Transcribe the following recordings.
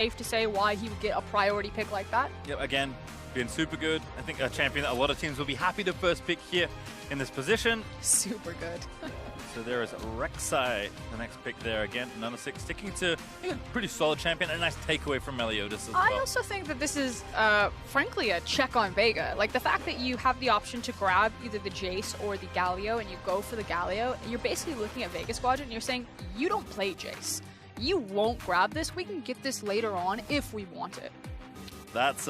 safe to say why he would get a priority pick like that. Yep, again, been super good. I think a champion that a lot of teams will be happy to first pick here in this position. Super good. So there is Rek'Sai, the next pick there again. Nana6 sticking to a pretty solid champion. A nice takeaway from Meliodas as well. I also think that this is, frankly, a check on Vega. Like, the fact that you have the option to grab either the Jace or the Galio, and you go for the Galio, you're basically looking at Vega Squadron, and you're saying, you don't play Jace. You won't grab this. We can get this later on if we want it. That's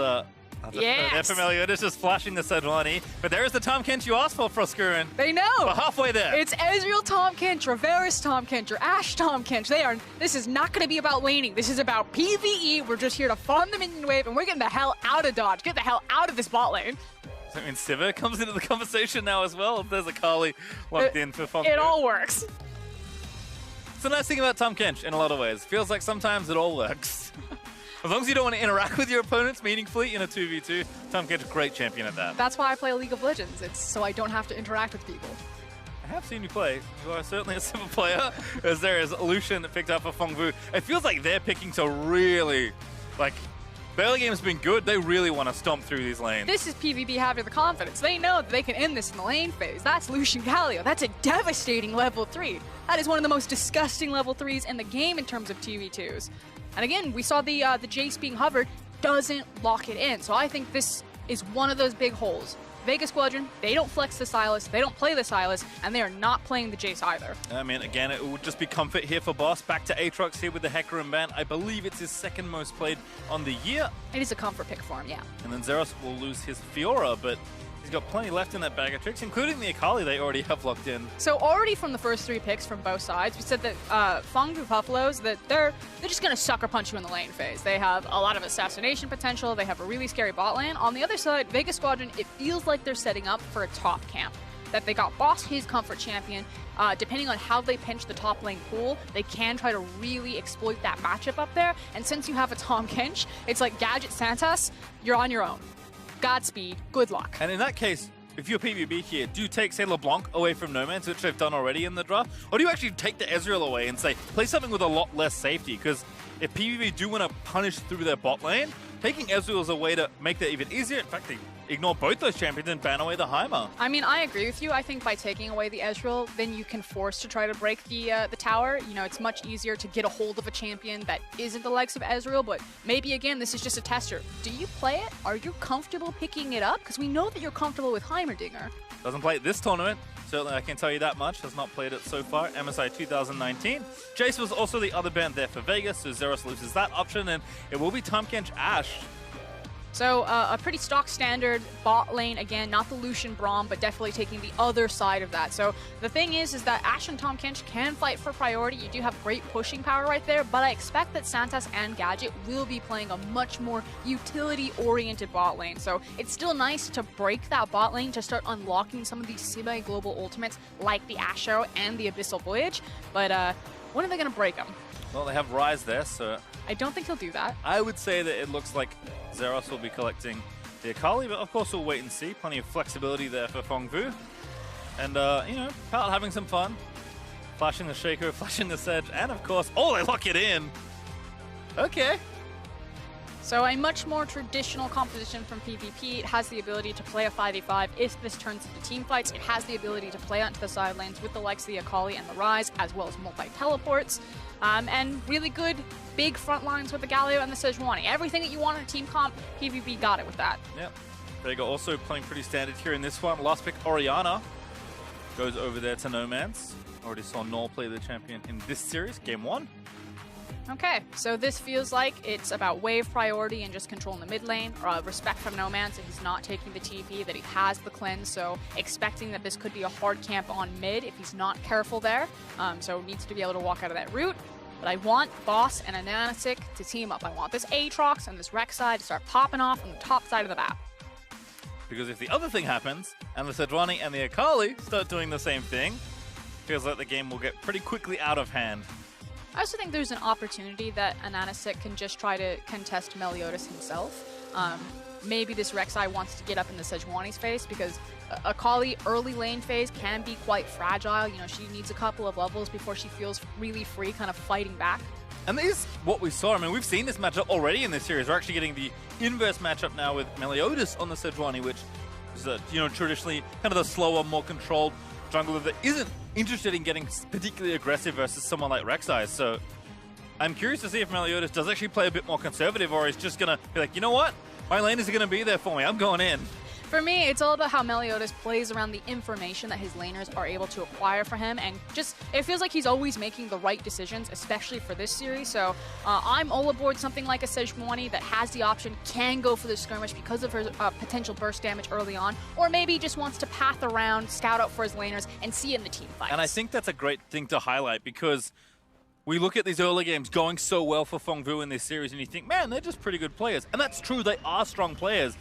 yes. They're familiar. It is just flashing the Sejuani. But there is the Tahm Kench you asked for, Froskurin. They know. We're halfway there. It's Ezreal Tahm Kench, Reveris Tahm Kench, or Ashe Tahm Kench. This is not going to be about laning. This is about PvE. We're just here to farm the minion wave, and we're getting the hell out of Dodge. Get the hell out of this bot lane. So, I mean, Sivir comes into the conversation now as well. There's a Kali locked in for Fong. It all works. It's the nice thing about Tahm Kench in a lot of ways. Feels like sometimes it all works. As long as you don't want to interact with your opponents meaningfully in a 2v2, Tahm Kench is a great champion at that. That's why I play League of Legends. It's so I don't have to interact with people. I have seen you play. You are certainly a simple player, as there is Lucian picked up for Fong Vu. It feels like they're picking to really, like, the early game's been good. They really want to stomp through these lanes. This is PvP having the confidence. They know that they can end this in the lane phase. That's Lucian Galio. That's a devastating level 3. That is one of the most disgusting level 3s in the game in terms of 2v2s. And again, we saw the Jace being hovered doesn't lock it in. So I think this is one of those big holes. Vega Squadron, they don't flex the Sylas, they don't play the Sylas, and they are not playing the Jace either. I mean, again, it would just be comfort here for Boss. Back to Aatrox here with the Hecarim ban. I believe it's his second most played on the year. It is a comfort pick for him, yeah. And then Zeros will lose his Fiora, but he's got plenty left in that bag of tricks, including the Akali they already have locked in. So already from the first 3 picks from both sides, we said that Fong Vu Buffaloes, that they're just going to sucker punch you in the lane phase. They have a lot of assassination potential. They have a really scary bot lane. On the other side, Vega Squadron, it feels like they're setting up for a top camp. That they got Boss, his comfort champion. Depending on how they pinch the top lane pool, they can try to really exploit that matchup up there. And since you have a Tahm Kench, it's like Gadget Santas, you're on your own. Godspeed, good luck. And in that case, if you're PVB here, do you take, say, LeBlanc away from Nomads, which they've done already in the draft? Or do you actually take the Ezreal away and say, play something with a lot less safety? Because if PVB do want to punish through their bot lane, taking Ezreal is a way to make that even easier. In fact, they ignore both those champions and ban away the Heimer. I mean, I agree with you. I think by taking away the Ezreal, then you can force to try to break the tower. You know, it's much easier to get a hold of a champion that isn't the likes of Ezreal, but maybe, again, this is just a tester. Do you play it? Are you comfortable picking it up? Because we know that you're comfortable with Heimerdinger. Doesn't play it this tournament. Certainly, I can tell you that much. Has not played it so far. MSI 2019. Jace was also the other band there for Vegas, so Zeros loses that option, and it will be Tahm Kench Ashe. So a pretty stock standard bot lane, again, not the Lucian Braum, but definitely taking the other side of that. So the thing is that Ashe and Tahm Kench can fight for priority. You do have great pushing power right there, but I expect that Santas and Gadget will be playing a much more utility-oriented bot lane. So it's still nice to break that bot lane to start unlocking some of these semi-global ultimates like the Asho and the Abyssal Voyage, but when are they going to break them? Well, they have Ryze there, so I don't think he'll do that. I would say that it looks like Zeros will be collecting the Akali, but of course we'll wait and see. Plenty of flexibility there for Fong Vu. And, you know, Pal having some fun. Flashing the Shaker, flashing the Sedge, and of course, oh, they lock it in! Okay. So a much more traditional composition from PvP. It has the ability to play a 5v5 if this turns into team fights. It has the ability to play onto the side lanes with the likes of the Akali and the Ryze, as well as multi-teleports. And really good big front lines with the Galio and the Sejuani. Everything that you want in a team comp, PvP got it with that. Yep. Vega also playing pretty standard here in this one. Last pick, Orianna, goes over there to Nomads. Already saw Null play the champion in this series, game 1. Okay, so this feels like it's about wave priority and just controlling the mid lane, or respect from Nomads that he's not taking the TP, that he has the cleanse, so expecting that this could be a hard camp on mid if he's not careful there, so needs to be able to walk out of that route. But I want Boss and a Nanasik to team up. I want this Aatrox and this Rek'Sai to start popping off on the top side of the map. Because if the other thing happens, and the Sejuani and the Akali start doing the same thing, feels like the game will get pretty quickly out of hand. I also think there's an opportunity that Ananasik can just try to contest Meliodas himself. Maybe this Rek'Sai wants to get up in the Sejuani's face because Akali early lane phase can be quite fragile. You know, she needs a couple of levels before she feels really free kind of fighting back. And that is what we saw. I mean, we've seen this matchup already in this series. We're actually getting the inverse matchup now with Meliodas on the Sejuani, which is, traditionally kind of the slower, more controlled jungler that isn't interested in getting particularly aggressive versus someone like Rek'Sai. So I'm curious to see if Meliodas does actually play a bit more conservative, or he's just going to be like, you know what? My laners are going to be there for me. I'm going in. For me, it's all about how Meliodas plays around the information that his laners are able to acquire for him, and just, it feels like he's always making the right decisions, especially for this series. So I'm all aboard something like a Sejuani that has the option, can go for the skirmish because of her potential burst damage early on, or maybe just wants to path around, scout out for his laners, and see it in the team fights. And I think that's a great thing to highlight, because we look at these early games going so well for Fengvu in this series, and you think, man, they're just pretty good players. And that's true, they are strong players.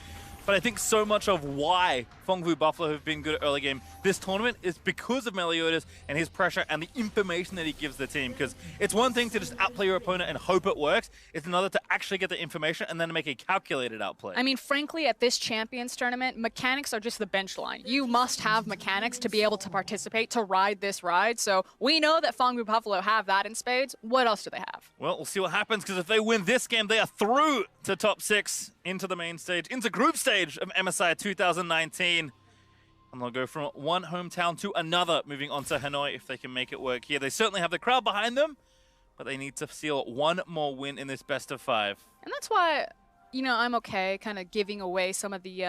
But I think so much of why Fengvu Buffalo have been good at early game this tournament is because of Meliodas and his pressure and the information that he gives the team. Because it's one thing to just outplay your opponent and hope it works. It's another to actually get the information and then make a calculated outplay. I mean, frankly, at this Champions tournament, mechanics are just the bench line. You must have mechanics to be able to participate, to ride this ride. So we know that Fengvu Buffalo have that in spades. What else do they have? Well, we'll see what happens, because if they win this game, they are through to top 6, into the main stage, into group stage of MSI 2019. And they'll go from one hometown to another, moving on to Hanoi if they can make it work here. They certainly have the crowd behind them, but they need to seal one more win in this best of 5. And that's why, I'm okay kind of giving away some of the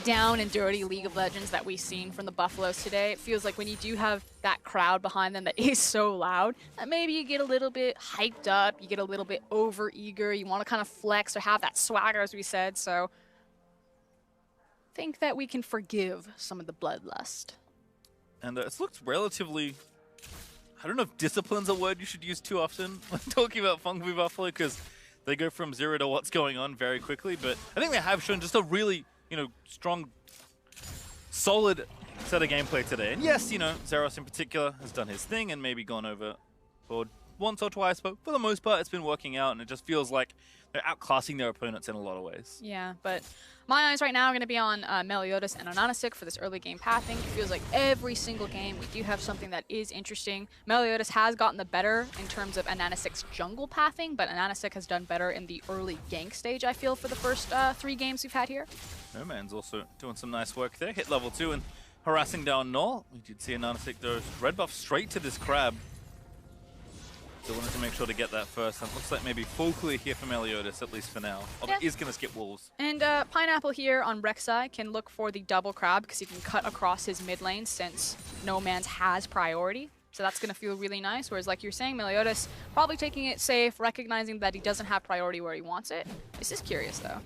down and dirty League of Legends that we've seen from the Buffaloes today. It feels like when you do have that crowd behind them that is so loud, that maybe you get a little bit hyped up, you get a little bit over-eager, you want to kind of flex or have that swagger, as we said. So I think that we can forgive some of the bloodlust. And it's looked relatively, I don't know if discipline's a word you should use too often when talking about Fengvu Buffalo, because they go from 0 to what's going on very quickly. But I think they have shown just a really, strong, solid set of gameplay today. And yes, Zeros in particular has done his thing and maybe gone overboard once or twice, but for the most part, it's been working out, and it just feels like they're outclassing their opponents in a lot of ways. Yeah, but my eyes right now are going to be on Meliodas and Ananasik for this early game pathing. It feels like every single game we do have something that is interesting. Meliodas has gotten the better in terms of Ananasik's jungle pathing, but Ananasik has done better in the early gank stage, I feel, for the first 3 games we've had here. No Man's also doing some nice work there. Hit level 2 and harassing down Null. We did see Ananasik throw red buff straight to this crab. So wanted to make sure to get that first. And it looks like maybe full clear here for Meliodas, at least for now. Although Yeah. he is going to skip Wolves. And Pineapple here on Rek'Sai can look for the double crab because he can cut across his mid lane since No Man's has priority. So that's going to feel really nice. Whereas, like you're saying, Meliodas probably taking it safe, recognizing that he doesn't have priority where he wants it. This is curious, though.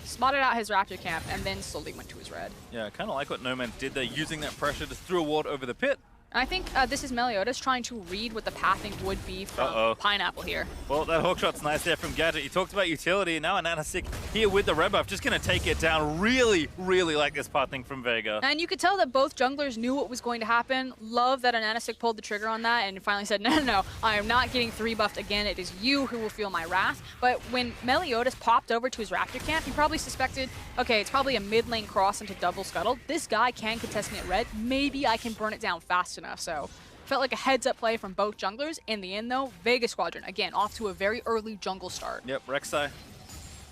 Spotted out his Raptor camp and then slowly went to his red. Yeah, kind of like what No Man did there, using that pressure, just threw a ward over the pit. I think this is Meliodas trying to read what the pathing would be from Pineapple here. Well, that hook shot's nice there from Gadget. You talked about utility, and now Ananasik here with the red buff, just going to take it down. Really, really like this pathing from Vega. And you could tell that both junglers knew what was going to happen. Love that Ananasik pulled the trigger on that and finally said, no, I am not getting 3-buffed again. It is you who will feel my wrath. But when Meliodas popped over to his Raptor camp, he probably suspected, okay, it's probably a mid lane cross into double scuttle. This guy can contest me at red. Maybe I can burn it down fast enough. So felt like a heads-up play from both junglers. In the end, though, Vega Squadron, again, off to a very early jungle start. Yep, Rek'Sai,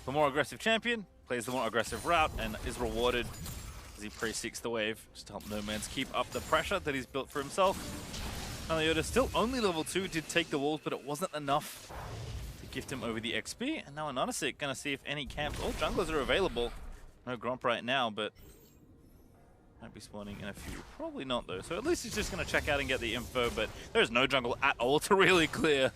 the more aggressive champion, plays the more aggressive route and is rewarded as he pre-seeks the wave, just to help No Man's keep up the pressure that he's built for himself. Meliodas still only level 2, did take the walls, but it wasn't enough to gift him over the XP. And now Ananasik gonna see if any camps, all junglers are available. No Gromp right now, but might be spawning in a few. Probably not, though. So at least he's just going to check out and get the info, but there's no jungle at all to really clear.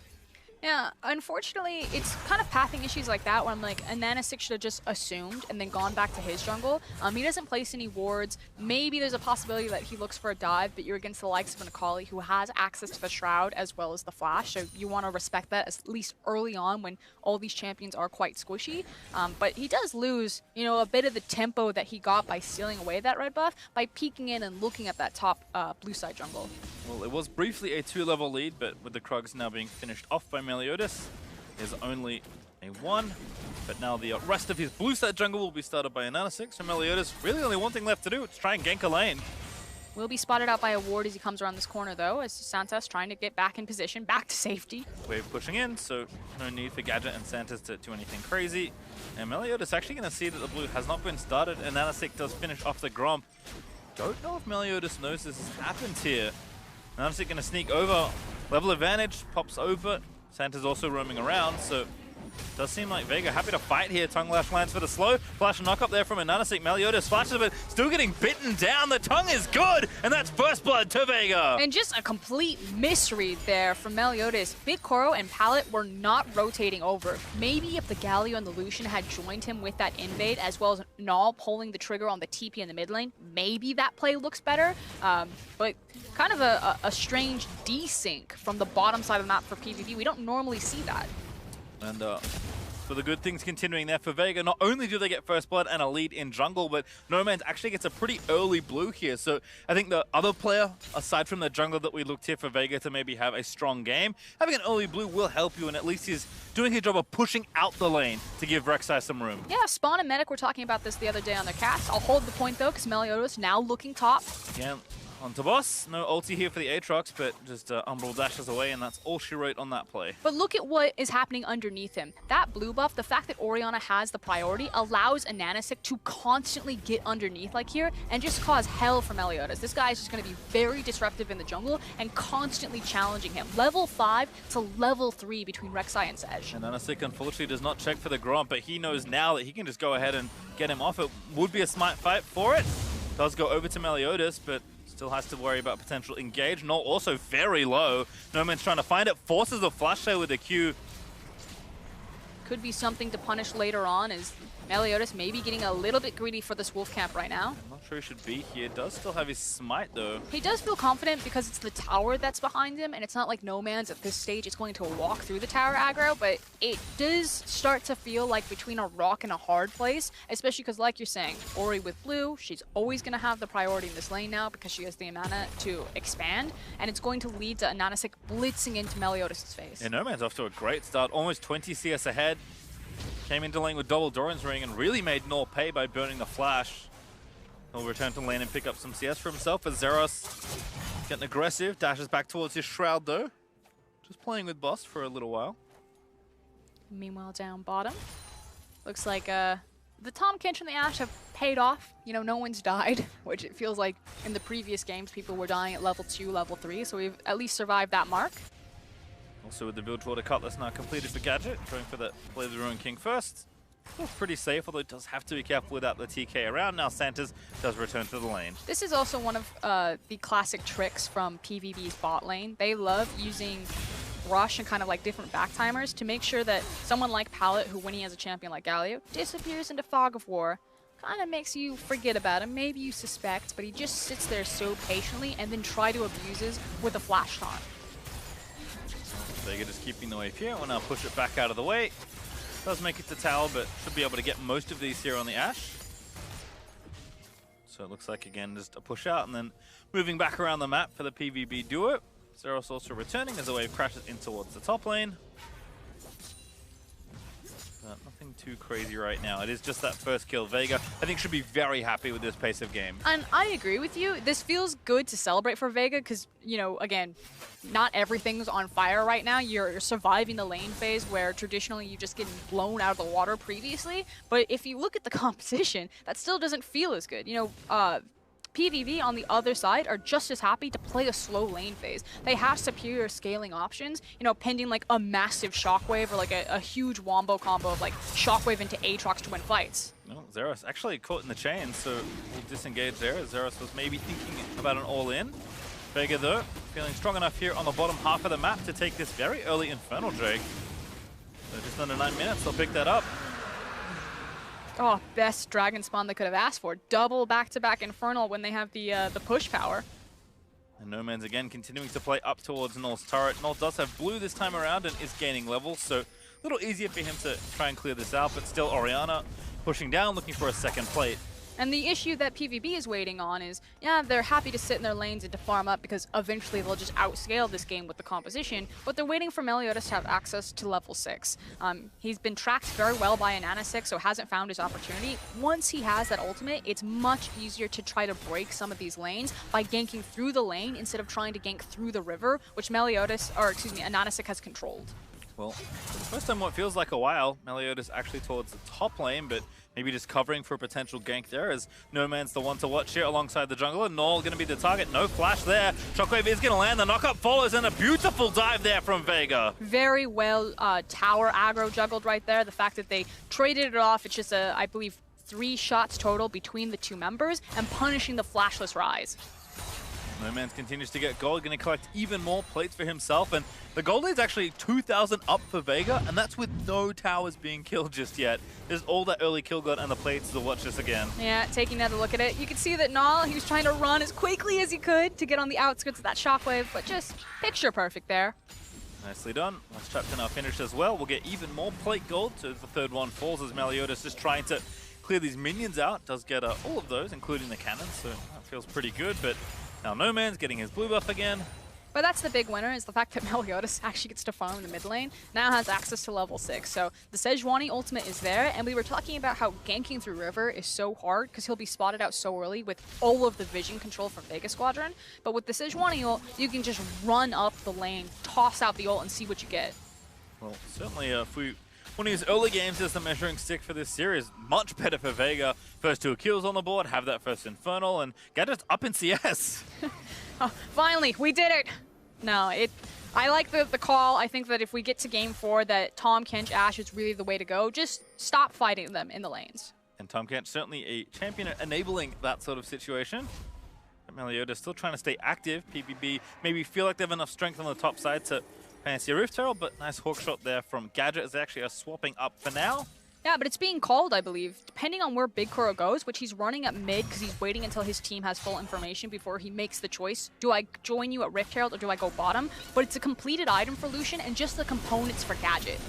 Yeah, unfortunately, it's kind of pathing issues like that where I'm like, Ananasik should have just assumed and then gone back to his jungle. He doesn't place any wards. Maybe there's a possibility that he looks for a dive, but you're against the likes of an Akali who has access to the Shroud as well as the Flash, so you want to respect that at least early on when all these champions are quite squishy. But he does lose, a bit of the tempo that he got by sealing away that red buff by peeking in and looking at that top blue side jungle. Well, it was briefly a 2-level lead, but with the Krugs now being finished off by Meliodas, there's only a 1. But now the rest of his blue side jungle will be started by Ananasik, so Meliodas really only one thing left to do, it's try and gank a lane. Will be spotted out by a ward as he comes around this corner, though, as Santos trying to get back in position, back to safety. Wave pushing in, so no need for Gadget and Santos to do anything crazy. And Meliodas actually going to see that the blue has not been started, and Nanasik does finish off the Gromp. Don't know if Meliodas knows this has happened here. Nanasik going to sneak over. Level advantage, pops over. Santa's also roaming around, so does seem like Vega happy to fight here. Tongue Lash lands for the slow. Flash and knock up there from a Nanasik. Meliodas flashes, but still getting bitten down. The tongue is good, and that's first blood to Vega. And just a complete misread there from Meliodas. Big Koro and Pallet were not rotating over. Maybe if the Galio and the Lucian had joined him with that invade, as well as Null pulling the trigger on the TP in the mid lane, maybe that play looks better. But kind of a strange desync from the bottom side of the map for PVB. We don't normally see that. And for the good things continuing there for Vega, not only do they get first blood and a lead in jungle, but Nomanz actually gets a pretty early blue here. So I think the other player, aside from the jungle that we looked here for Vega to maybe have a strong game, having an early blue will help you, and at least he's doing his job of pushing out the lane to give Rek'Sai some room. Yeah, Spawn and Medic were talking about this the other day on their cast. I'll hold the point though, because Meliodas now looking top. Yeah. Onto boss. No ulti here for the Aatrox, but just Umbral dashes away, and that's all she wrote on that play. But look at what is happening underneath him. That blue buff, the fact that Orianna has the priority, allows a Nanasik to constantly get underneath like here and just cause hell for Meliodas. This guy is just going to be very disruptive in the jungle and constantly challenging him. Level 5 to level 3 between Rek'Sai and Sej. And Nanasik unfortunately does not check for the Gromp, but he knows now that he can just go ahead and get him off. It would be a smart fight for it. Does go over to Meliodas, but still has to worry about potential engage. Null also very low. Noman's trying to find it. Forces a flash sale with the Q. Could be something to punish later on, as Meliodas maybe getting a little bit greedy for this wolf camp right now. I'm not sure he should be here. Does still have his smite though. He does feel confident because it's the tower that's behind him, and it's not like Nomanz at this stage is going to walk through the tower aggro, but it does start to feel like between a rock and a hard place, especially because, like you're saying, Ori with blue, she's always going to have the priority in this lane now because she has the mana to expand, and it's going to lead to a Nanasik blitzing into Meliodas' face. And Noman's off to a great start, almost 20 CS ahead. Came into lane with double Doran's ring and really made Null pay by burning the flash. He'll return to lane and pick up some CS for himself as Zeros getting aggressive, dashes back towards his Shroud though. Just playing with boss for a little while. Meanwhile, down bottom, looks like the Tahm Kench and the Ashe have paid off. You know, no one's died, which it feels like in the previous games people were dying at level 2, level 3, so we've at least survived that mark. Also with the build toward a Cutlass now completed for Gadget, going for the play the Ruin King first. Feels pretty safe, although it does have to be careful without the TK around. Now Santas does return to the lane. This is also one of the classic tricks from PVB's bot lane. They love using rush and kind of like different back timers to make sure that someone like Pallet, who when he has a champion like Galio, disappears into Fog of War, kind of makes you forget about him. Maybe you suspect, but he just sits there so patiently and then try to abuse with a flash taunt. Vega just keeping the wave here. We'll now push it back out of the way. Does make it to tower, but should be able to get most of these here on the Ashe. So it looks like, again, just a push out and then moving back around the map for the PVB duo. Zeros also returning as the wave crashes in towards the top lane. But nothing too crazy right now. It is just that first kill. Vega, I think, should be very happy with this pace of game. And I agree with you. This feels good to celebrate for Vega because, you know, again, not everything's on fire right now. You're surviving the lane phase where traditionally you just getting blown out of the water previously. But if you look at the composition, that still doesn't feel as good. You know, PVB on the other side are just as happy to play a slow lane phase. They have superior scaling options, you know, pending like a massive shockwave or like a huge wombo combo of like shockwave into Aatrox to win fights. No, Zeros actually caught in the chain, so we'll disengage there. Zeros was maybe thinking about an all-in. Vega though, feeling strong enough here on the bottom half of the map to take this very early Infernal Drake. So just under 9 minutes, they'll pick that up. Oh, best dragon spawn they could have asked for. Double back-to-back Infernal when they have the push power. And Nomanz again continuing to play up towards Null's turret. Null does have blue this time around and is gaining levels, so a little easier for him to try and clear this out, but still Orianna pushing down, looking for a second plate. And the issue that PVB is waiting on is, yeah, they're happy to sit in their lanes and to farm up because eventually they'll just outscale this game with the composition, but they're waiting for Meliodas to have access to level 6. He's been tracked very well by Ananasik, so hasn't found his opportunity. Once he has that ultimate, it's much easier to try to break some of these lanes by ganking through the lane instead of trying to gank through the river, which Ananasik has controlled. Well, for the first time what feels like a while, Meliodas actually towards the top lane, but maybe just covering for a potential gank there as No Man's the one to watch here alongside the jungler. Null going to be the target. No flash there. Shockwave is going to land. The knockup follows and a beautiful dive there from Vega. Very well tower aggro juggled right there. The fact that they traded it off, it's just, I believe, 3 shots total between the two members and punishing the flashless Rise. No Man's continues to get gold, going to collect even more plates for himself, and the gold lead's actually 2,000 up for Vega, and that's with no towers being killed just yet. There's all that early kill got and the plates to watch this again. Yeah, taking another look at it, you can see that Null, he was trying to run as quickly as he could to get on the outskirts of that shockwave, but just picture perfect there. Nicely done. Last chapter now finished as well. We'll get even more plate gold, so the third one falls as Meliodas just trying to clear these minions out. Does get all of those, including the cannons, so that feels pretty good, but now No Man's getting his blue buff again. But that's the big winner, is the fact that Meliodas actually gets to farm in the mid lane, now has access to level 6. So the Sejuani ultimate is there, and we were talking about how ganking through River is so hard because he'll be spotted out so early with all of the vision control from Vega Squadron. But with the Sejuani ult, you can just run up the lane, toss out the ult, and see what you get. Well, certainly if we want to use early games as the measuring stick for this series, much better for Vega. First 2 kills on the board, have that first Infernal, and Gadget's up in CS. Oh, finally, we did it! No, I like the call. I think that if we get to game 4, that Tahm Kench Ashe is really the way to go. Just stop fighting them in the lanes. And Tahm Kench certainly a champion at enabling that sort of situation. But Meliodas still trying to stay active. PVB maybe feel like they have enough strength on the top side to fancy a Rift Herald, but nice hook shot there from Gadget as they actually are swapping up for now. Yeah, but it's being called, I believe, depending on where Big Kuro goes, which he's running at mid because he's waiting until his team has full information before he makes the choice. Do I join you at Rift Herald or do I go bottom? But it's a completed item for Lucian and just the components for Gadget.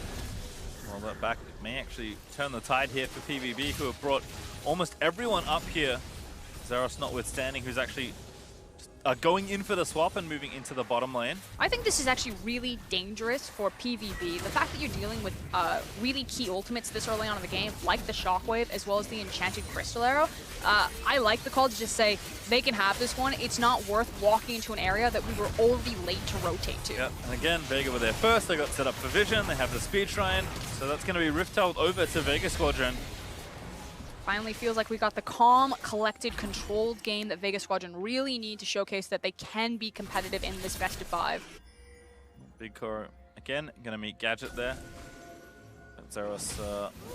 Well, that back may actually turn the tide here for PVB, who have brought almost everyone up here. Zeros notwithstanding, who's actually going in for the swap and moving into the bottom lane. I think this is actually really dangerous for PvB. The fact that you're dealing with really key ultimates this early on in the game, like the Shockwave as well as the Enchanted Crystal Arrow, I like the call to just say they can have this one. It's not worth walking into an area that we were already late to rotate to. Yep, and again, Vega were there first. They got set up for Vision. They have the Speed Shrine. So that's going to be Rift-Held over to Vega Squadron. Finally feels like we got the calm, collected, controlled game that Vega Squadron really need to showcase that they can be competitive in this best of 5. Big Kuro again, gonna meet Gadget there. Zeros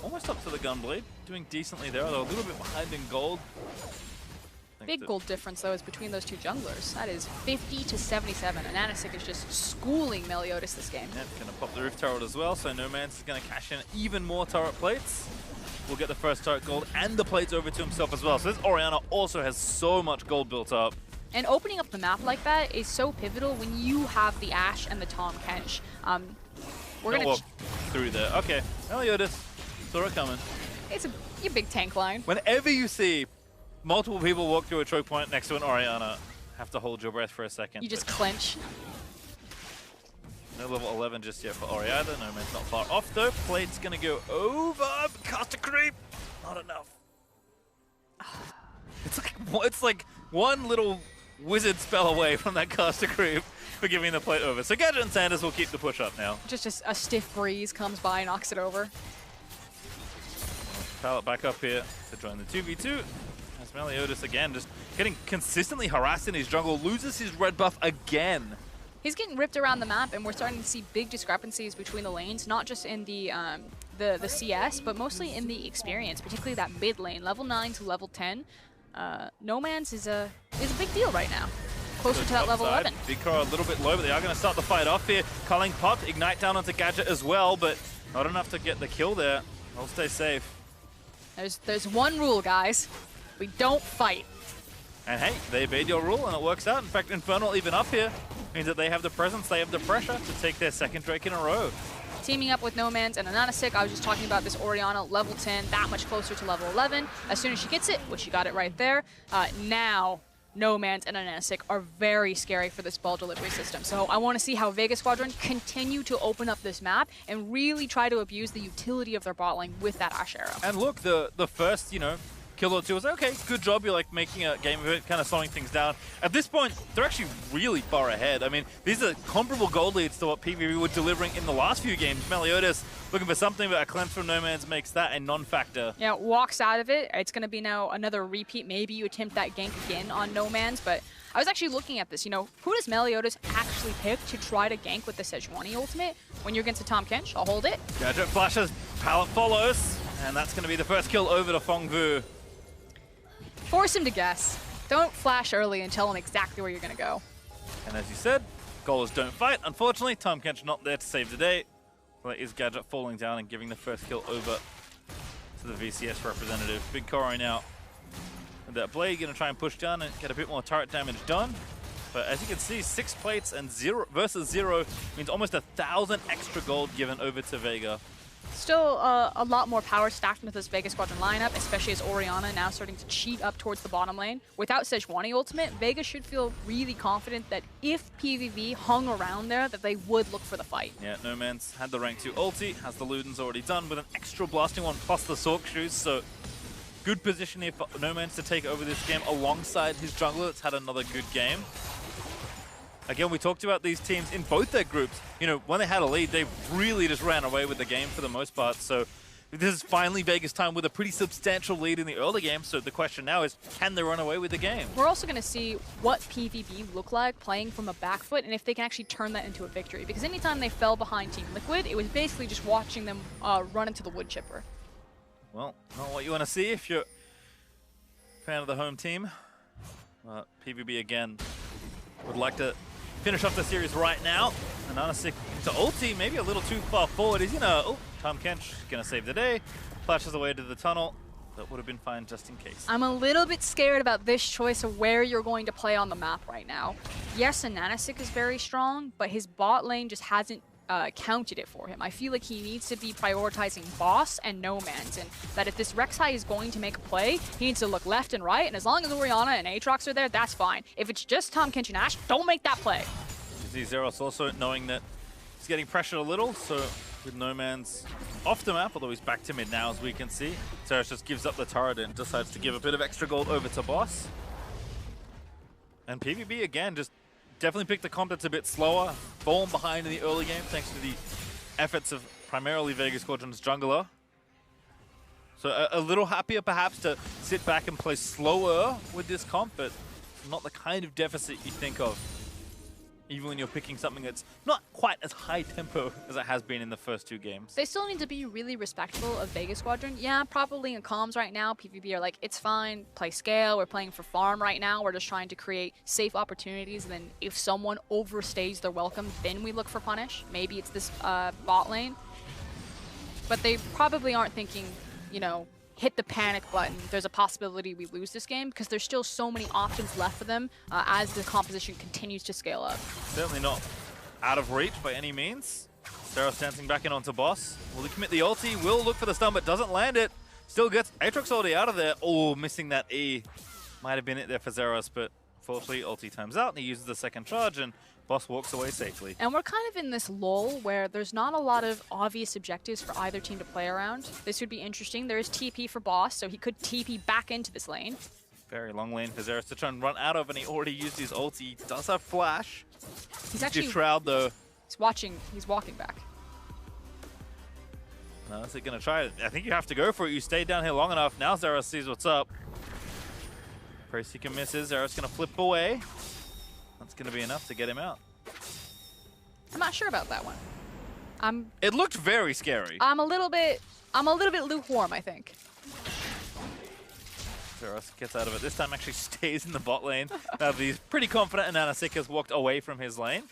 almost up to the Gunblade, doing decently there, although a little bit behind in gold. Big gold difference though is between those two junglers. That is 50 to 77, and Anasik is just schooling Meliodas this game. Yep, gonna pop the Rift Turret as well, so No Man's is gonna cash in even more turret plates. Will get the first turret gold and the plates over to himself as well. So this Orianna also has so much gold built up. And opening up the map like that is so pivotal when you have the Ashe and the Tahm Kench. We're gonna walk through there. Okay, Meliodas, saw it coming. It's a big tank line. Whenever you see multiple people walk through a choke point next to an Orianna, have to hold your breath for a second. You just clench. No level 11 just yet for Orianna. No Man's not far off though. Plate's gonna go over. Caster creep. Not enough. It's like one little wizard spell away from that caster creep for giving the plate over. So Gadget and Sanders will keep the push up now. Just a stiff breeze comes by, knocks it over. Pallet back up here to join the 2v2. As Meliodas again just getting consistently harassed in his jungle, loses his red buff again. He's getting ripped around the map, and we're starting to see big discrepancies between the lanes, not just in the CS, but mostly in the experience, particularly that mid lane, level 9 to level 10. No Man's is a big deal right now, closer to that level 11. Big Kuro a little bit low, but they are going to start the fight off here. Culling popped, Ignite down onto Gadget as well, but not enough to get the kill there. They'll stay safe. There's one rule, guys. We don't fight. And hey, they obeyed your rule and it works out. In fact, Infernal even up here means that they have the presence, they have the pressure to take their second Drake in a row. teaming up with Nomans and Ananasik. I was just talking about this Orianna level 10, that much closer to level 11. As soon as she gets it, which she got it right there, now Nomans and Ananasik are very scary for this ball delivery system. So I want to see how Vega Squadron continue to open up this map and really try to abuse the utility of their bot lane with that Ashe arrow. And look, the first, kill or two was okay, good job. You're like making a game of it, kind of slowing things down. At this point, they're actually really far ahead. I mean, these are comparable gold leads to what PVB were delivering in the last few games. Meliodas looking for something, but a cleanse from Nomans makes that a non-factor. Yeah, walks out of it. It's going to be now another repeat. Maybe you attempt that gank again on Nomans, but I was actually looking at this. Who does Meliodas actually pick to try to gank with the Sejuani ultimate? When you're against a Tahm Kench, I'll hold it. Gadget flashes, pallet follows, and that's going to be the first kill over to Fengvu. Force him to guess. Don't flash early and tell him exactly where you're going to go. And as you said, goalers don't fight. Unfortunately, Tahm Kench not there to save the day. Well, that is Gadget falling down and giving the first kill over to the VCS representative. Big Koro now. And that Blade going to try and push down and get a bit more turret damage done. But as you can see, 6 plates and 0 versus 0 means almost 1,000 extra gold given over to Vega. Still a lot more power stacked into this Vega Squadron lineup, especially as Orianna now starting to cheat up towards the bottom lane. Without Sejuani ultimate, Vega should feel really confident that if PVB hung around there, that they would look for the fight. Yeah, Nomans had the rank 2 ulti, has the Ludens already done with an extra blasting one plus the Sork shoes, so good position here for Nomans to take over this game alongside his jungler that's had another good game. Again, we talked about these teams in both their groups. When they had a lead, they really just ran away with the game for the most part. So this is finally Vega's time with a pretty substantial lead in the early game. So the question now is, can they run away with the game? We're also going to see what PVB look like playing from a back foot and if they can actually turn that into a victory. Because anytime they fell behind Team Liquid, it was basically just watching them run into the wood chipper. Well, not what you want to see if you're a fan of the home team. PVB again would like to finish off the series right now. Ananasik to ulti, maybe a little too far forward. He's Tahm Kench gonna save the day. Flashes away to the tunnel. That would have been fine just in case. I'm a little bit scared about this choice of where you're going to play on the map right now. Yes, Ananasik is very strong, but his bot lane just hasn't counted it for him. I feel like he needs to be prioritizing boss and Nomans, and that if this Rek'Sai is going to make a play, he needs to look left and right, and as long as Orianna and Aatrox are there, that's fine. If it's just Tahm Kench and Ashe, don't make that play. You see Zeros also knowing that he's getting pressured a little, so with Nomans off the map, although he's back to mid now as we can see, Zeros just gives up the turret and decides to give a bit of extra gold over to boss. And PVB again just definitely picked a comp that's a bit slower, fallen behind in the early game thanks to the efforts of primarily Vega Squadron's jungler. So a little happier perhaps to sit back and play slower with this comp, but not the kind of deficit you think of, even when you're picking something that's not quite as high tempo as it has been in the first 2 games. They still need to be really respectful of Vega Squadron. Yeah, probably in comms right now, PvP are like, it's fine, play scale, we're playing for farm right now, we're just trying to create safe opportunities, and then if someone overstays their welcome, then we look for punish. Maybe it's this bot lane. But they probably aren't thinking, hit the panic button. There's a possibility we lose this game because there's still so many options left for them as the composition continues to scale up. Certainly not out of reach by any means. Zeros dancing back in onto boss. Will he commit the ulti? Will look for the stun, but doesn't land it. Still gets Aatrox ulti out of there. Oh, missing that E. Might have been it there for Zeros, but fortunately ulti times out and he uses the second charge and boss walks away safely. And we're kind of in this lull where there's not a lot of obvious objectives for either team to play around. This would be interesting. There is TP for boss, so he could TP back into this lane. Very long lane for Zeros to try and run out of, and he already used his ulti. He does have flash. He's actually Shroud though. He's walking back. No, is it gonna try it? I think you have to go for it. You stayed down here long enough. Now Zeros sees what's up. Prayseeker misses. Zeros gonna flip away. That's going to be enough to get him out. I'm not sure about that one. It looked very scary. I'm a little bit lukewarm, I think. Zeros gets out of it. This time actually stays in the bot lane. He's pretty confident, and Ananasik has walked away from his lane.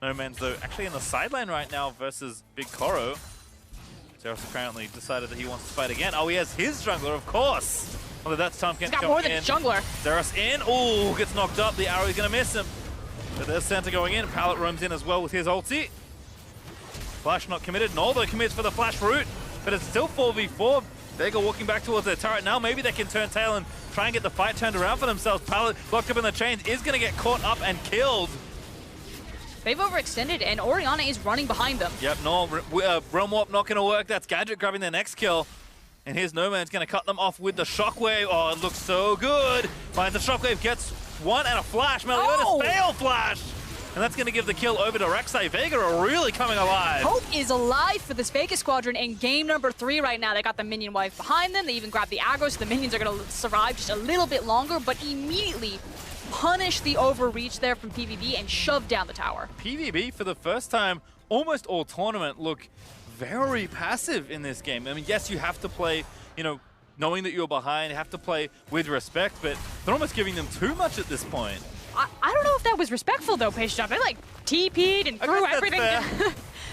Nomans, though, actually in the side lane right now versus Big Koro. Zeros apparently decided that he wants to fight again. Oh, he has his jungler, of course. Although that's Tahm Kench. He's got more than a jungler. Zeros in. Oh, gets knocked up. The arrow is going to miss him. But there's Santa going in. Pallet roams in as well with his ulti. Flash not committed. Noldo commits for the flash route, but it's still 4v4. Vega walking back towards their turret now. Maybe they can turn tail and try and get the fight turned around for themselves. Pallet locked up in the chains is going to get caught up and killed. They've overextended, and Orianna is running behind them. Yep, no, Realm Warp not going to work. That's Gadget grabbing their next kill. And here's No Man's going to cut them off with the Shockwave. Oh, it looks so good. Finds the Shockwave, gets one and a flash. Meliodas fail flash. And that's going to give the kill over to Rek'Sai. Vega are really coming alive. Hope is alive for this Vega squadron in game number 3 right now. They got the minion wave behind them. They even grabbed the aggro, so the minions are going to survive just a little bit longer, but immediately punish the overreach there from PVB and shove down the tower. PVB, for the first time, almost all tournament, look very passive in this game. I mean, yes, you have to play, you know, knowing that you're behind, have to play with respect, but they're almost giving them too much at this point. I don't know if that was respectful though, Pastejump. They like TP'd and threw everything down.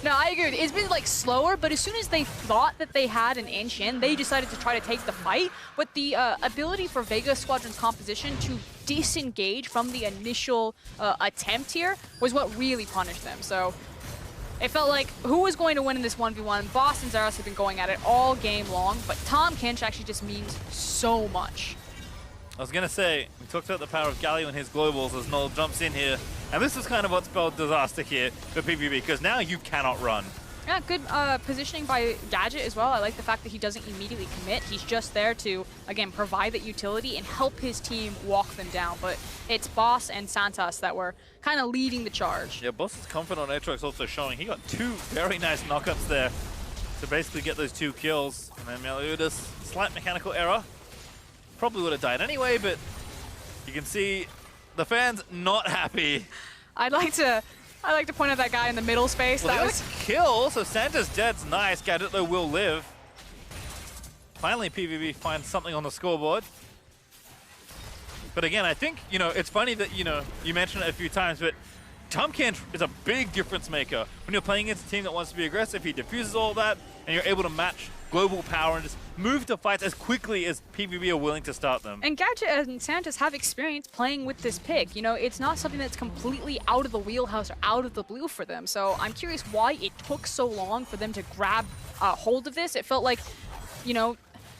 No, I agree. It's been like slower, but as soon as they thought that they had an inch in, they decided to try to take the fight. But the ability for Vega Squadron's composition to disengage from the initial attempt here was what really punished them. So it felt like who was going to win in this 1v1? Boss and Zeros have been going at it all game long, but Tahm Kench actually just means so much. I was going to say, we talked about the power of Galio and his globals as Noel jumps in here. And this is kind of what spelled disaster here for PVB, because now you cannot run. Yeah, good positioning by Gadget as well. I like the fact that he doesn't immediately commit. He's just there to, again, provide that utility and help his team walk them down. But it's Boss and Santos that were kind of leading the charge. Yeah, Boss's comfort on Aatrox also showing. He got 2 very nice knockups there to basically get those 2 kills. And then Meliodas, slight mechanical error. Probably would have died anyway, but you can see the fans not happy. I like to point out that guy in the middle space. Well, that was a kill, so Santa's dead's nice. Gadget though will live. Finally, PVB finds something on the scoreboard. But again, I think, you know, it's funny that, you know, you mentioned it a few times, but Tahm Kench is a big difference maker. When you're playing against a team that wants to be aggressive, he diffuses all that, and you're able to match global power and just move to fights as quickly as PVB are willing to start them. And Gadget and Santos have experience playing with this pick. You know, it's not something that's completely out of the wheelhouse or out of the blue for them. So I'm curious why it took so long for them to grab hold of this. It felt like, you know,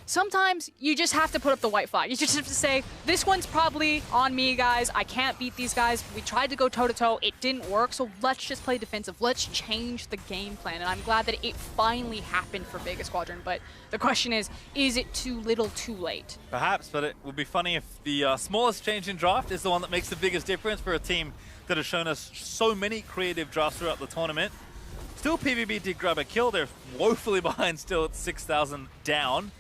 sometimes you just have to put up the white flag. You just have to say, this one's probably on me, guys. I can't beat these guys. We tried to go toe-to-toe. It didn't work, so let's just play defensive. Let's change the game plan. And I'm glad that it finally happened for Vega Squadron. But the question is it too little, too late? Perhaps, but it would be funny if the smallest change in draft is the one that makes the biggest difference for a team that has shown us so many creative drafts throughout the tournament. Still, PVB did grab a kill. They're woefully behind still at 6,000 down.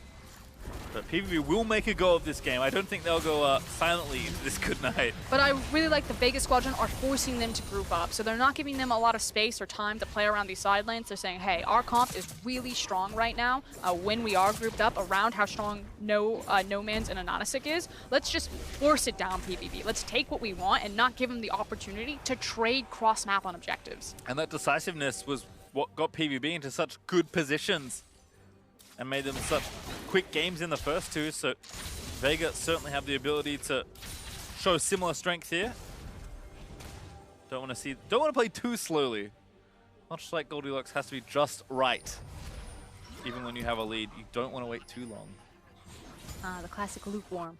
But PVB will make a go of this game. I don't think they'll go silently into this good night. But I really like the Vega Squadron are forcing them to group up. So they're not giving them a lot of space or time to play around these side lanes. They're saying, hey, our comp is really strong right now when we are grouped up around how strong No Man's and Anonysik is. Let's just force it down, PVB. Let's take what we want and not give them the opportunity to trade cross-map on objectives. And that decisiveness was what got PVB into such good positions and made them such quick games in the first 2, so Vega certainly have the ability to show similar strength here. Don't want to play too slowly. Much like Goldilocks has to be just right. Even when you have a lead, you don't want to wait too long. The classic lukewarm.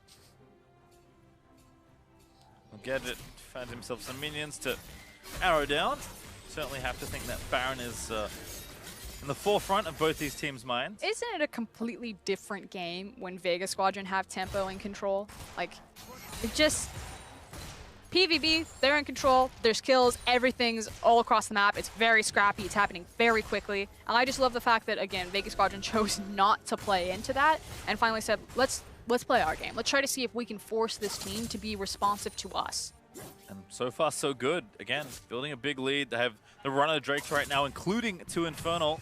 Well, Gadget finds himself some minions to arrow down. Certainly have to think that Baron is in the forefront of both these teams' minds. Isn't it a completely different game when Vega Squadron have tempo and control? Like, it just... PVB, they're in control, there's kills, everything's all across the map, it's very scrappy, it's happening very quickly. And I just love the fact that, again, Vega Squadron chose not to play into that and finally said, let's play our game. Let's try to see if we can force this team to be responsive to us. And so far, so good. Again, building a big lead. They have the runner Drakes right now, including 2 Infernal.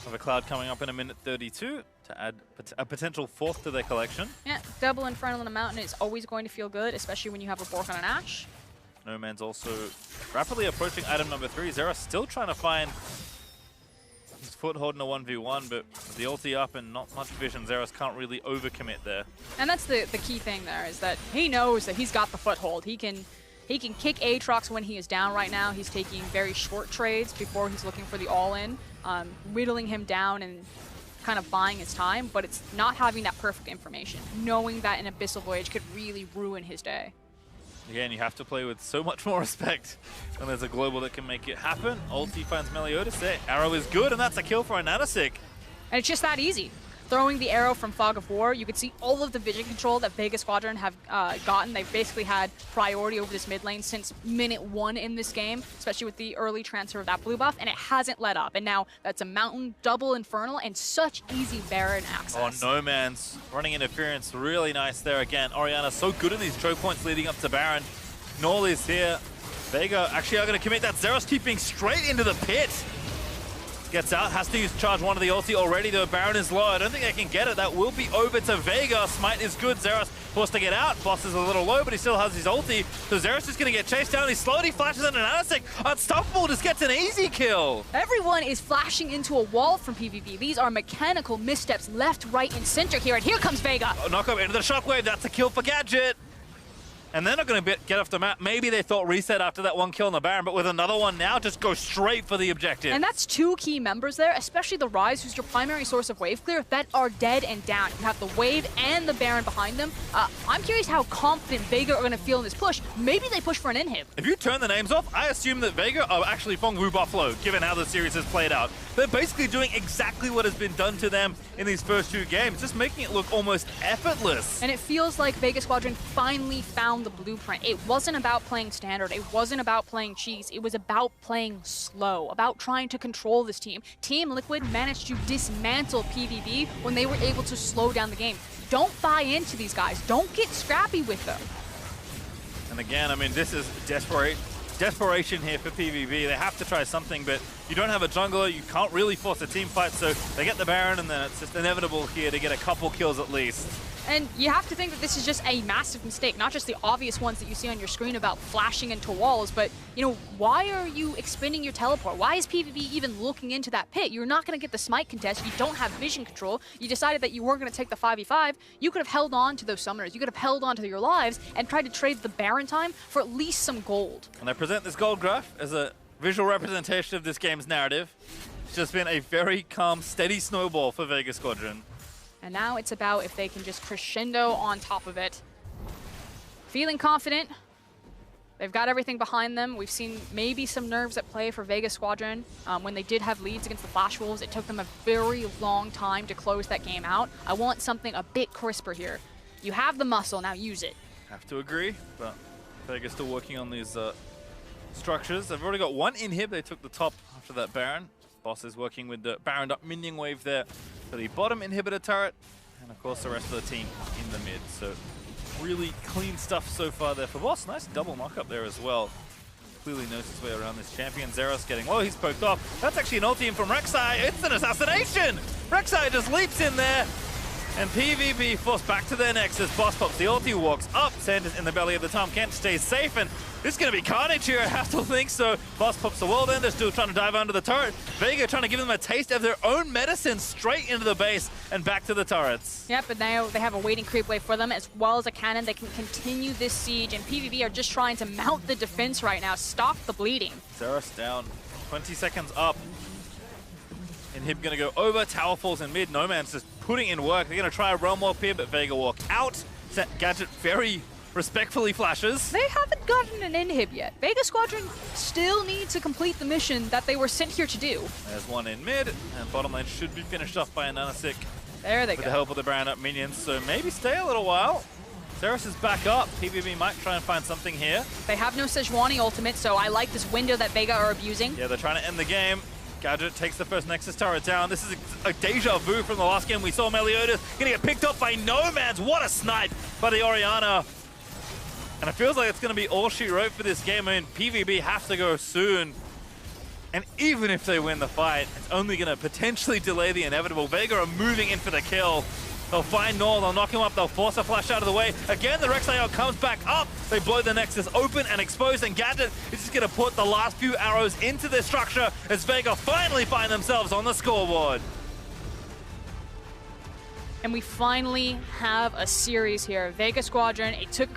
Have a Cloud coming up in a minute 32 to add a potential 4th to their collection. Yeah, double Infernal in a Mountain is always going to feel good, especially when you have a Bork on an Ashe. No Man's also rapidly approaching item number 3. Zera still trying to find his foothold in a 1v1, but with the ulti up and not much vision, Zeros can't really overcommit there. And that's the key thing there, is that he knows that he's got the foothold. He can He can kick Aatrox when he is down right now. He's taking very short trades before he's looking for the all-in, whittling him down and kind of buying his time, but it's not having that perfect information, knowing that an Abyssal Voyage could really ruin his day. Again, you have to play with so much more respect when there's a global that can make it happen. Ulti finds Meliodas there. Arrow is good, and that's a kill for a Nanosic. And it's just that easy. Throwing the arrow from Fog of War, you can see all of the vision control that VEG Squadron have gotten. They've basically had priority over this mid lane since minute 1 in this game, especially with the early transfer of that blue buff, and it hasn't let up. And now that's a Mountain, double Infernal, and such easy Baron access. Oh, No Man's running interference. Really nice there again. Orianna so good in these choke points leading up to Baron. Null is here. Vega actually are going to commit that. Zeros keeping straight into the pit. Gets out, has to use charge 1 of the ulti already, though Baron is low. I don't think they can get it. That will be over to Vega. Smite is good. Zeros forced to get out. Boss is a little low, but he still has his ulti. So Zeros is going to get chased down. He slowly flashes into Nanosic. Unstoppable just gets an easy kill. Everyone is flashing into a wall from PVB. These are mechanical missteps left, right, and center here. And here comes Vega. Oh, knock up into the shockwave. That's a kill for Gadget. And they're not going to get off the map. Maybe they thought reset after that one kill on the Baron, but with another one now, just go straight for the objective. And that's 2 key members there, especially the Ryze, who's your primary source of wave clear, that are dead and down. You have the wave and the Baron behind them. I'm curious how confident Vega are going to feel in this push. Maybe they push for an inhib. If you turn the names off, I assume that Vega are actually Fongwu Buffalo, given how the series has played out. They're basically doing exactly what has been done to them in these first 2 games, just making it look almost effortless. And it feels like VEG Squadron finally found the blueprint. It wasn't about playing standard. It wasn't about playing cheese. It was about playing slow, about trying to control this team. Team Liquid managed to dismantle PVB when they were able to slow down the game. Don't buy into these guys. Don't get scrappy with them. And again, I mean, this is desperation here for PVB. They have to try something, but you don't have a jungler. You can't really force a team fight, so they get the Baron, and then it's just inevitable here to get a couple kills at least. And you have to think that this is just a massive mistake, not just the obvious ones that you see on your screen about flashing into walls, but, you know, why are you expending your teleport? Why is PvP even looking into that pit? You're not going to get the smite contest. You don't have vision control. You decided that you weren't going to take the 5v5. You could have held on to those summoners. You could have held on to your lives and tried to trade the Baron time for at least some gold. And I present this gold graph as a visual representation of this game's narrative. It's just been a very calm, steady snowball for VEG Squadron. And now it's about if they can just crescendo on top of it. Feeling confident. They've got everything behind them. We've seen maybe some nerves at play for VEG Squadron. When they did have leads against the Flash Wolves, it took them a very long time to close that game out. I want something a bit crisper here. You have the muscle, now use it. Have to agree, but VEG is still working on these structures. They've already got 1 inhib. They took the top after that Baron. Boss is working with the Baron up minion wave there for the bottom inhibitor turret, and of course the rest of the team in the mid. So really clean stuff so far there for Boss. Nice double knock up there as well. Clearly knows his way around this champion. Zeros getting low, he's poked off. That's actually an ulti in from Rek'Sai. It's an assassination! Rek'Sai just leaps in there, and PVB forced back to their nexus. Boss pops the ulti, walks up, Sanders in the belly of the Tom Kent stays safe, and this is going to be carnage here, I have to think so. Boss pops the world ender, still trying to dive under the turret. Vega trying to give them a taste of their own medicine straight into the base and back to the turrets. Yep, but now they have a waiting creep wave for them as well as a cannon. They can continue this siege, and PvP are just trying to mount the defense right now, stop the bleeding. Zeros down, 20 seconds up. Inhib going to go over, tower falls in mid. No Man's just putting in work. They're going to try a realm warp here, but Vega walk out. Gadget very respectfully flashes. They haven't gotten an inhib yet. VEG Squadron still need to complete the mission that they were sent here to do. There's one in mid, and bottom lane should be finished off by a Nanosic. There they go. With the help of the Baron up minions, so maybe stay a little while. Zeros is back up. PVB might try and find something here. They have no Sejuani ultimate, so I like this window that Vega are abusing. Yeah, they're trying to end the game. Gadget takes the first Nexus turret down. This is a deja vu from the last game. We saw Meliodas gonna get picked up by No Man's. What a snipe by the Orianna. And it feels like it's gonna be all she wrote for this game. I mean, PVB have to go soon. And even if they win the fight, it's only gonna potentially delay the inevitable. Vega are moving in for the kill. They'll find Null, they'll knock him up, they'll force a flash out of the way. Again, the Rek'Sai comes back up. They blow the Nexus open and exposed, and Gadget is just gonna put the last few arrows into their structure as Vega finally find themselves on the scoreboard. And we finally have a series here. VEG Squadron, it took a